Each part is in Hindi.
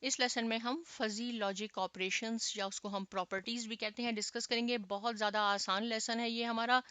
इस लेसन में हम फजी लॉजिक ऑपरेशंस या उसको हम प्रॉपर्टीज भी कहते हैं डिस्कस करेंगे। बहुत ज़्यादा आसान लेसन है ये हमारा।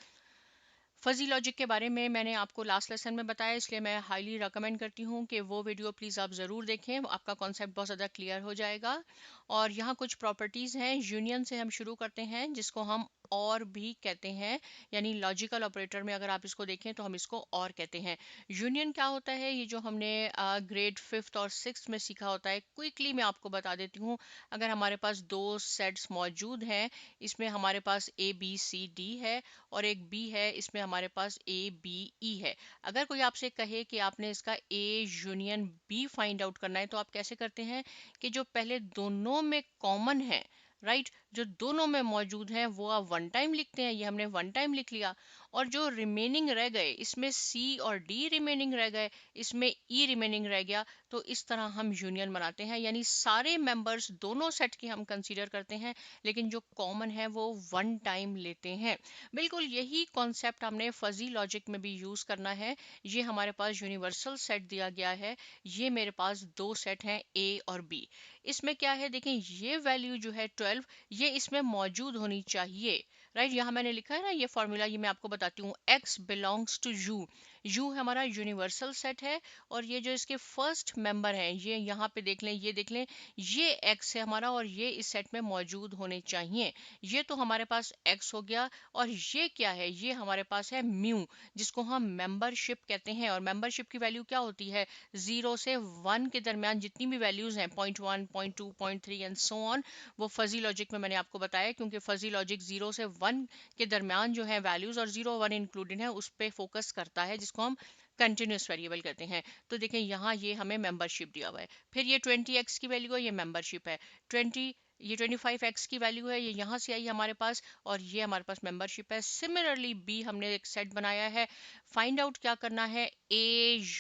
फजी लॉजिक के बारे में मैंने आपको लास्ट लेसन में बताया, इसलिए मैं हाईली रिकमेंड करती हूँ कि वो वीडियो प्लीज़ आप ज़रूर देखें, आपका कॉन्सेप्ट बहुत ज़्यादा क्लियर हो जाएगा। और यहाँ कुछ प्रॉपर्टीज़ हैं। यूनियन से हम शुरू करते हैं, जिसको हम और भी कहते हैं, यानी लॉजिकल ऑपरेटर में अगर आप इसको देखें तो हम इसको और कहते हैं। यूनियन क्या होता है, ये जो हमने ग्रेड 5th और 6th में सीखा होता है, क्विकली मैं आपको बता देती हूँ। अगर हमारे पास दो सेट्स मौजूद हैं, इसमें हमारे पास ABCD है और एक B है, इसमें हमारे पास ABE है। अगर कोई आपसे कहे कि आपने इसका A union B find out करना है, तो आप कैसे करते हैं कि जो पहले दोनों में कॉमन है, राइट, जो दोनों में मौजूद है वो आप वन टाइम लिखते हैं। ये हमने वन टाइम लिख लिया। और जो रिमेनिंग रह गए, इसमें C और D रिमेनिंग रह गए, इसमें E रिमेनिंग रह गया, तो इस तरह हम यूनियन बनाते हैं। यानी सारे मेंबर्स दोनों सेट के हम कंसीडर करते हैं, लेकिन जो कॉमन है वो वन टाइम लेते हैं। बिल्कुल यही कॉन्सेप्ट हमने फजी लॉजिक में भी यूज करना है। ये हमारे पास यूनिवर्सल सेट दिया गया है। ये मेरे पास दो सेट हैं, A और B। इसमें क्या है, देखें, ये वैल्यू जो है 12, ये इसमें मौजूद होनी चाहिए, राइट। यहाँ मैंने लिखा है ना ये फॉर्मूला, ये मैं आपको बताती हूँ। X belongs to U। U हमारा यूनिवर्सल सेट है, और ये जो इसके फर्स्ट मेंबर हैं, ये यहाँ पे देख लें, ये देख लें, ये X है हमारा, और ये इस सेट में मौजूद होने चाहिए। ये तो हमारे पास X हो गया। और ये क्या है, ये हमारे पास है म्यू, जिसको हम मेंबरशिप कहते हैं। और मेंबरशिप की वैल्यू क्या होती है, 0 से 1 के दरमियान जितनी भी वैल्यूज हैं, 0.1, 0.2, 0.3 एंड सो ऑन, वो फजी लॉजिक में मैंने आपको बताया। क्योंकि फजी लॉजिक 0 से 1 के दरमियान जो है वैल्यूज, और 0 1 इंक्लूडेड है, उस पर फोकस करता है, जिसको हम कंटिन्यूस वेरिएबल कहते हैं। तो देखें यहाँ ये हमें मेंबरशिप दिया हुआ है। फिर ये 20x की वैल्यू है, ये मेंबरशिप है। 20, ये 25x की वैल्यू है, ये यहाँ से आई हमारे पास, और ये हमारे पास मेंबरशिप है। सिमिलरली B हमने एक सेट बनाया है। फाइंड आउट क्या करना है, A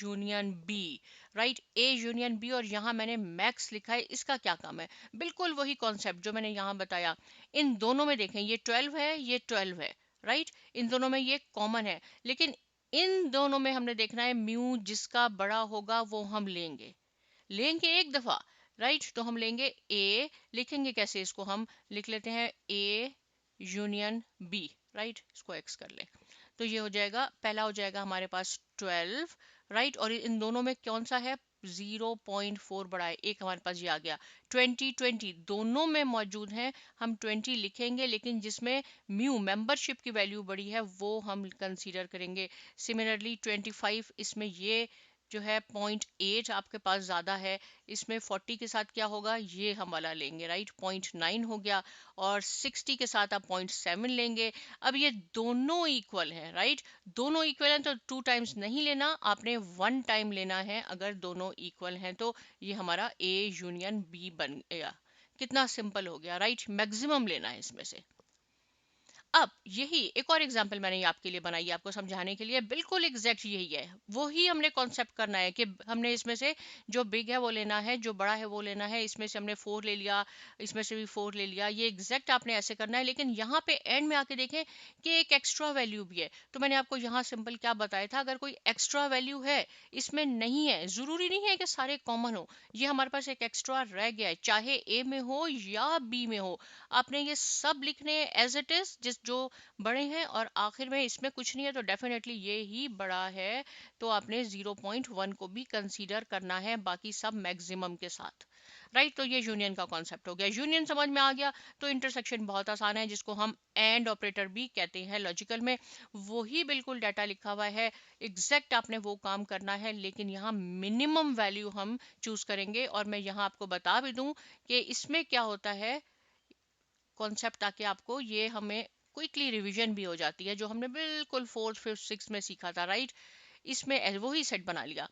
union B, right, A union B। और यहाँ मैंने मैक्स लिखा है। इसका क्या काम है, बिल्कुल वही कॉन्सेप्ट जो मैंने यहाँ बताया। इन दोनों में देखें, ये 12 है, ये 12 है, राइट, इन दोनों में ये कॉमन है। लेकिन इन दोनों में हमने देखना है म्यू जिसका बड़ा होगा वो हम लेंगे, लेंगे एक दफा, राइट। तो हम लेंगे A, लिखेंगे कैसे, इसको हम लिख लेते हैं A यूनियन B, राइट, इसको X कर ले। तो ये हो जाएगा, पहला हो जाएगा हमारे पास 12, राइट। और इन दोनों में कौन सा है, 0.4 बड़ा है, एक हमारे पास ये आ गया। 20 दोनों में मौजूद है, हम 20 लिखेंगे, लेकिन जिसमें म्यू मेंबरशिप की वैल्यू बड़ी है वो हम कंसीडर करेंगे। सिमिलरली 25, इसमें ये जो है 0.8 आपके पास ज़्यादा है, इसमें 40 के साथ क्या होगा, ये हम वाला लेंगे, राइट, 0.9 हो गया। और 60 के साथ आप 0.7 लेंगे। अब ये दोनों इक्वल हैं, राइट, दोनों इक्वल हैं, तो 2 टाइम्स नहीं लेना, आपने 1 टाइम लेना है। अगर दोनों इक्वल हैं तो ये हमारा A यूनियन B बन गया। कितना सिंपल हो गया, राइट, मैक्सिमम लेना है इसमें से। अब यही एक और एग्जांपल मैंने आपके लिए बनाई है, आपको समझाने के लिए। बिल्कुल एग्जैक्ट यही है, वही हमने कॉन्सेप्ट करना है कि हमने इसमें से जो बिग है वो लेना है, जो बड़ा है वो लेना है। इसमें से हमने 4 ले लिया, इसमें से भी 4 ले लिया, ये एग्जैक्ट आपने ऐसे करना है। लेकिन यहाँ पे एंड में आके देखें कि एक एक्स्ट्रा वैल्यू भी है। तो मैंने आपको यहाँ सिंपल क्या बताया था, अगर कोई एक्स्ट्रा वैल्यू है इसमें नहीं है, जरूरी नहीं है कि सारे कॉमन हो, ये हमारे पास एक एक्स्ट्रा रह गया है, चाहे A में हो या B में हो, आपने ये सब लिखने एज इट इज, जिस जो बड़े हैं, और आखिर में इसमें कुछ नहीं है तो डेफिनेटली ये ही बड़ा है, तो आपने 0.1 को भी कंसीडर करना है, बाकी सब मैक्सिमम के साथ, राइट। तो ये यूनियन का कॉन्सेप्ट हो गया। यूनियन समझ में आ गया। तो इंटरसेक्शन बहुत आसान है, जिसको हम एंड ऑपरेटर भी कहते हैं लॉजिकल में। वही बिल्कुल डाटा लिखा हुआ है, एग्जैक्ट आपने वो काम करना है, लेकिन यहाँ मिनिमम वैल्यू हम चूज करेंगे। और मैं यहाँ आपको बता भी दूं कि इसमें क्या होता है कॉन्सेप्ट, ताकि आपको ये हमें क्विकली रिवीजन भी हो जाती है, जो हमने बिल्कुल 4th 5th 6th में सीखा था, राइट। इसमें वही सेट बना लिया।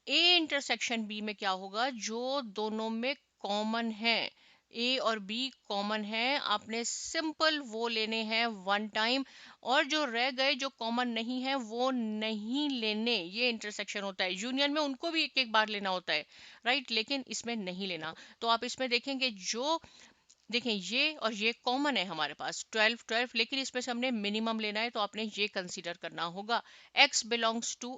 A इंटरसेक्शन B में क्या होगा, जो दोनों में कॉमन है, A और B कॉमन है, आपने सिंपल वो लेने हैं 1 टाइम। और जो रह गए जो कॉमन नहीं है वो नहीं लेने। ये इंटरसेक्शन होता है। यूनियन में उनको भी एक एक बार लेना होता है, राइट, लेकिन इसमें नहीं लेना। तो आप इसमें देखेंगे, जो देखें ये और ये कॉमन है हमारे पास 12, लेकिन इसमें से हमने मिनिमम लेना है, तो आपने ये कंसीडर करना होगा। X belongs to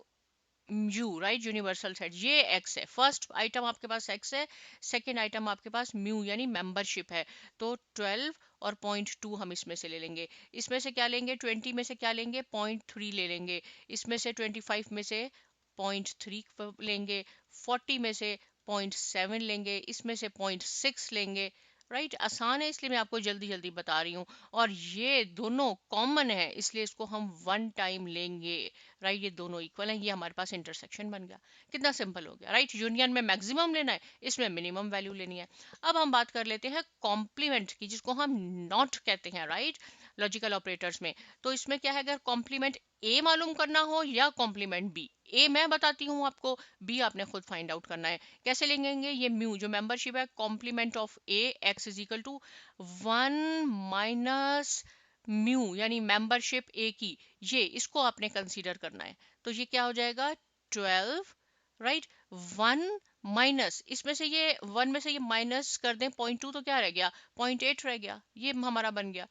mu, right, universal set, ये एक्स है, फर्स्ट आइटम आपके पास एक्स है, सेकंड आइटम आपके पास म्यू यानी मेंबरशिप है। तो 12 और 0.2 हम इसमें से ले लेंगे। इसमें से क्या लेंगे, 20 में से क्या लेंगे, 0.3 ले लेंगे। इसमें से 25 में से 0.3 लेंगे। 40 में से 0.7 लेंगे। इसमें से 0.6 लेंगे। राइट, आसान है इसलिए मैं आपको जल्दी जल्दी बता रही हूँ। और ये दोनों कॉमन है इसलिए इसको हम वन टाइम लेंगे। राइट, ये दोनों इक्वल हैं, ये हमारे पास इंटरसेक्शन बन गया। कितना सिंपल हो गया। राइट, यूनियन में मैक्सिमम लेना है, इसमें मिनिमम वैल्यू लेनी है। अब हम बात कर लेते हैं कॉम्प्लीमेंट की, जिसको हम नॉट कहते हैं। राइट, लॉजिकल ऑपरेटर्स में तो इसमें क्या है, अगर कॉम्प्लीमेंट ए मालूम करना हो या कॉम्प्लीमेंट बी, ए मैं बताती हूँ आपको, बी आपने खुद फाइंड आउट करना है। कैसे लेंगे, ये म्यू जो मेंबरशिप है, complement of A X is equal to 1 - mu यानी मेंबरशिप ए की, ये इसको आपने कंसीडर करना है। तो ये क्या हो जाएगा, 12, राइट, 1 माइनस, इसमें से ये 1 में से ये माइनस कर दें 0.2 तो क्या रह गया, 0.8 रह गया, ये हमारा बन गया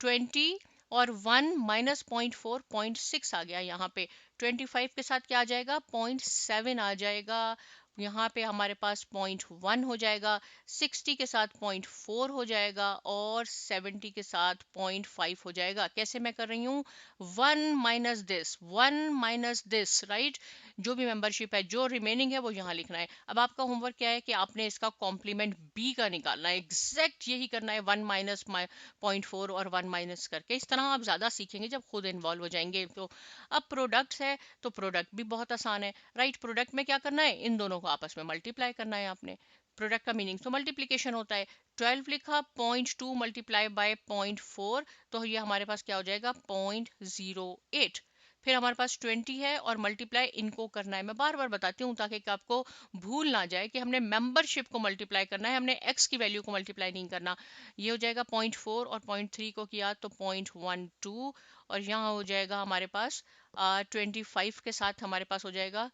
20। और 1 माइनस 0.4, 0.6 आ गया यहाँ पे। 25 के साथ क्या आ जाएगा, 0.7 आ जाएगा। यहाँ पे हमारे पास 0.1 हो जाएगा। 60 के साथ 0.4 हो जाएगा और 70 के साथ 0.5 हो जाएगा। कैसे मैं कर रही हूँ, 1 - दिस, राइट, जो भी मेंबरशिप है, जो रिमेनिंग है वो यहाँ लिखना है। अब आपका होमवर्क क्या है कि आपने इसका कॉम्प्लीमेंट बी का निकालना है, एग्जैक्ट यही करना है, 1 माइनस 0.4 और 1 माइनस करके। इस तरह आप ज्यादा सीखेंगे जब खुद इन्वॉल्व हो जाएंगे। तो अब प्रोडक्ट्स है तो प्रोडक्ट भी बहुत आसान है। राइट, प्रोडक्ट में क्या करना है, इन दोनों को आपस में मल्टीप्लाई करना है आपने। प्रोडक्ट का मीनिंग तो मल्टीप्लीकेशन होता है। 12 लिखा, 0.2 मल्टीप्लाई बाय 0.4, तो ये हमारे पास क्या हो जाएगा, 0.08। फिर हमारे पास 20 है और मल्टीप्लाई इनको करना है। मैं बार बार बताती हूँ ताकि आपको भूल ना जाए कि हमने मेंबरशिप को मल्टीप्लाई करना है, हमने एक्स की वैल्यू को मल्टीप्लाई नहीं करना। ये हो जाएगा 0.4 और 0.3 को किया तो 0.12। और यहाँ हो जाएगा हमारे पास 25 के साथ हमारे पास हो जाएगा,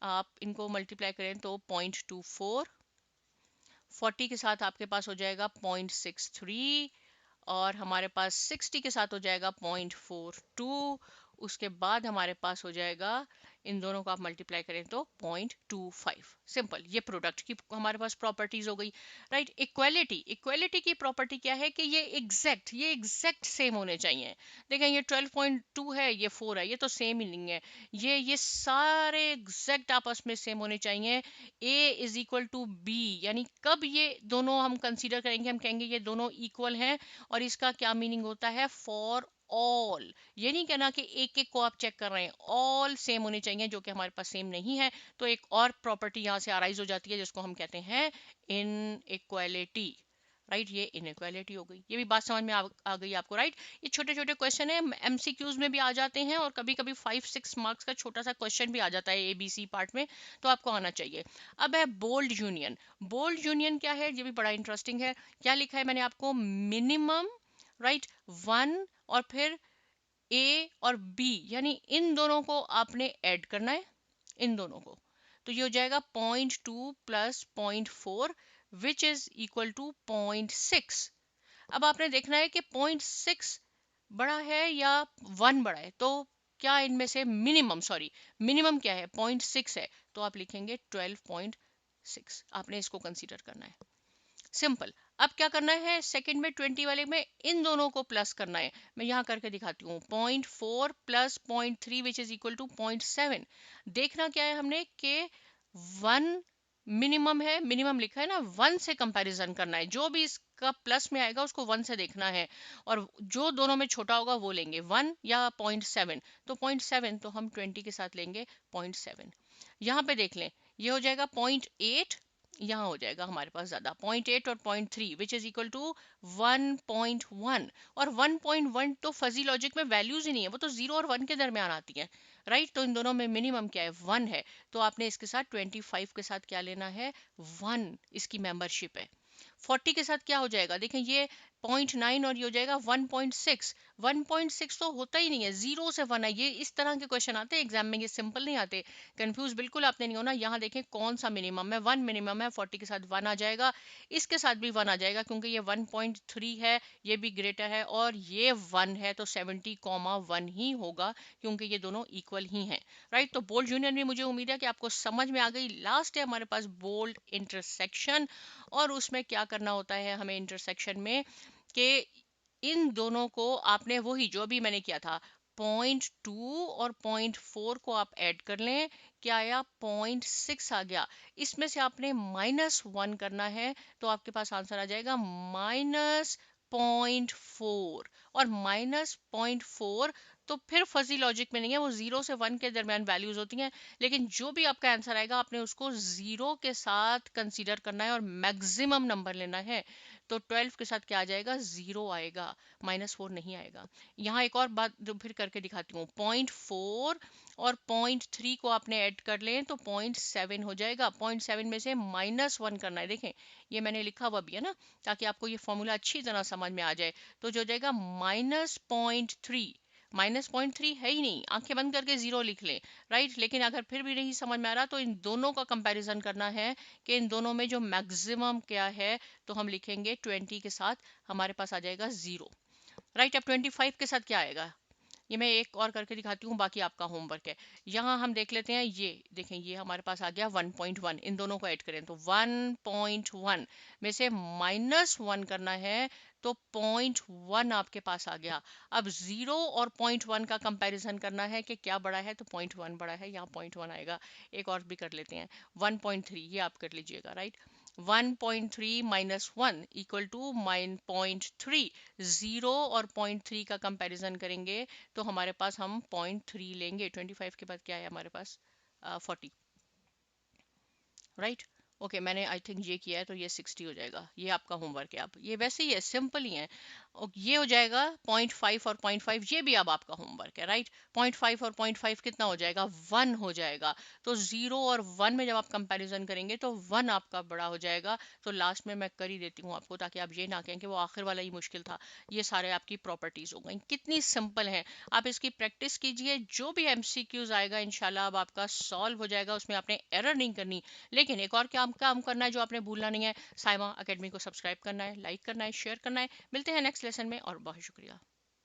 आप इनको मल्टीप्लाई करें तो 0.24। 40 के साथ आपके पास हो जाएगा 0.63 और हमारे पास 60 के साथ हो जाएगा 0.42। उसके बाद हमारे पास हो जाएगा, इन दोनों को आप मल्टीप्लाई करें तो 0.25। सिंपल, ये प्रोडक्ट की हमारे पास प्रॉपर्टीज हो गई। राइट, इक्वालिटी, इक्वालिटी की प्रॉपर्टी क्या है कि ये एग्जैक्ट सेम होने चाहिए। देखें, ये 12.2 है, ये 4 है, ये तो सेम ही नहीं है। ये सारे एग्जैक्ट आपस में सेम होने चाहिए। ए इज इक्वल टू बी, यानी कब ये दोनों हम कंसीडर करेंगे, हम कहेंगे ये दोनों इक्वल हैं। और इसका क्या मीनिंग होता है, फॉर ऑल। ये नहीं कहना कि एक एक को आप चेक कर रहे हैं, ऑल सेम होने चाहिए, जो कि हमारे पास सेम नहीं है। तो एक और प्रॉपर्टी यहाँ से अराइज हो जाती है जिसको हम कहते हैं इनइक्वालिटी। राइट, ये इनइक्वालिटी हो गई। ये भी बात समझ में आ गई आपको। राइट, ये छोटे छोटे क्वेश्चन है, एमसीक्यूज में भी आ जाते हैं और कभी कभी 5-6 मार्क्स का छोटा सा क्वेश्चन भी आ जाता है एबीसी पार्ट में, तो आपको आना चाहिए। अब है बोल्ड यूनियन। बोल्ड यूनियन क्या है, ये भी बड़ा इंटरेस्टिंग है। क्या लिखा है मैंने आपको, मिनिमम, राइट, 1 और फिर ए और बी, यानी इन दोनों को आपने ऐड करना है, इन दोनों को। तो ये हो जाएगा 0.2 plus 0.4 which is equal to 0.6। अब आपने देखना है कि 0.6 बड़ा है या 1 बड़ा है। तो क्या इनमें से मिनिमम क्या है, 0.6 है, तो आप लिखेंगे 12.6। आपने इसको कंसीडर करना है। सिंपल। अब क्या करना है, सेकंड में 20 वाले में इन दोनों को प्लस करना है। मैं यहाँ करके दिखाती हूँ, 0.4 plus 0.3 which is equal to 0.7। देखना क्या है हमने कि 1 मिनिमम है, मिनिमम लिखा है ना, 1 से कंपैरिजन करना है। जो भी इसका प्लस में आएगा उसको 1 से देखना है और जो दोनों में छोटा होगा वो लेंगे, 1 या 0.7। तो 0.7 तो हम 20 के साथ लेंगे 0.7। यहाँ पे देख लें, ये हो जाएगा 0.8, यहाँ हो जाएगा हमारे पास ज्यादा 0.8 और 0.3 विच इज इक्वल टू 1.1। और 1.1 तो फजी लॉजिक में वैल्यूज ही नहीं है, वो तो 0 और 1 के दरमियान आती है। राइट, तो इन दोनों में मिनिमम क्या है, 1 है। तो आपने इसके साथ 25 के साथ क्या लेना है, 1 इसकी मेंबरशिप है। 40 के साथ क्या हो जाएगा, देखें ये 0.9 और ये हो जाएगा 1.6। 1.6 तो होता ही नहीं है, 0 से 1 है। ये इस तरह के क्वेश्चन आते हैं एग्जाम में, ये सिंपल नहीं आते। कंफ्यूज बिल्कुल आपने नहीं होना। यहाँ देखें कौन सा मिनिमम है, 1 मिनिमम है, 40 के साथ 1 आ जाएगा, इसके साथ भी 1 आ जाएगा क्योंकि ये 1.3 है, ये भी ग्रेटर है और ये 1 है, तो 70,1 ही होगा क्योंकि ये दोनों इक्वल ही हैं। राइट, तो बोल्ड यूनियन भी मुझे उम्मीद है कि आपको समझ में आ गई। लास्ट है हमारे पास बोल्ड इंटरसेक्शन, और उसमें क्या करना होता है हमें इंटरसेक्शन में कि इन दोनों को आपने वही जो भी मैंने किया था, 0.2 और 0.4 को आप ऐड कर लें, क्या आया, 0.6 आ गया। इसमें से आपने -1 करना है, तो आपके पास आंसर आ जाएगा -0.4। और -0.4 तो फिर फजी लॉजिक में नहीं है, वो 0 से 1 के दरमियान वैल्यूज होती हैं, लेकिन जो भी आपका आंसर आएगा आपने उसको 0 के साथ कंसीडर करना है और मैक्सिमम नंबर लेना है। तो 12 के साथ क्या आ जाएगा, 0 आएगा, -4 नहीं आएगा। यहाँ एक और बात जो फिर करके दिखाती हूँ, 0.4 और 0.3 को आपने ऐड कर लें तो 0.7 हो जाएगा। 0.7 में से -1 करना है, देखें ये मैंने लिखा हुआ भी है ना, ताकि आपको ये फॉर्मूला अच्छी तरह समझ में आ जाए। तो जो जाएगा -0.3, -0.3 है ही नहीं, आंखें बंद करके 0 लिख लें। राइट, लेकिन अगर फिर भी नहीं समझ में आ रहा तो इन दोनों का कंपैरिजन करना है कि इन दोनों में जो मैक्सिमम क्या है, तो हम लिखेंगे 20 के साथ, हमारे पास आ जाएगा 0। राइट, अब 25 के साथ क्या आएगा, ये मैं एक और करके दिखाती हूँ, बाकी आपका होमवर्क है। यहाँ हम देख लेते हैं, ये देखें ये हमारे पास आ गया 1.1, इन दोनों को ऐड करें तो 1.1 में से -1 करना है, तो 0.1 आपके पास आ गया। अब 0 और 0.1 का कंपैरिजन करना है कि क्या बड़ा है, तो 0.1 बड़ा है, यहाँ 0.1 आएगा। एक और भी कर लेते हैं, 1.3, ये आप कर लीजिएगा। Right, 1.3 -1 equal to 0.3। 0 और 0.3 का कंपैरिजन करेंगे तो हमारे पास हम 0.3 लेंगे। 25 के बाद क्या है हमारे पास, 40। राइट, ओके, मैंने आई थिंक ये किया है, तो ये 60 हो जाएगा। ये आपका होमवर्क है, आप ये वैसे ही है, सिंपल ही है। ये हो जाएगा 0.5 और 0.5, ये भी अब आपका होमवर्क है। राइट, 0.5 और 0.5 कितना हो जाएगा, 1 हो जाएगा। तो 0 और 1 में जब आप कंपैरिजन करेंगे तो 1 आपका बड़ा हो जाएगा। तो लास्ट में मैं कर ही देती हूँ आपको, ताकि आप ये ना कहें कि वो आखिर वाला ही मुश्किल था। ये सारे आपकी प्रॉपर्टीज हो गई, कितनी सिंपल है। आप इसकी प्रैक्टिस कीजिए, जो भी MCQs आएगा इंशाल्लाह अब आपका सॉल्व हो जाएगा, उसमें आपने एरर नहीं करनी। लेकिन एक और क्या काम करना है जो आपने भूलना नहीं है, साइमा अकेडमी को सब्सक्राइब करना है, लाइक करना है, शेयर करना है। मिलते हैं नेक्स्ट लेसन में, और बहुत शुक्रिया।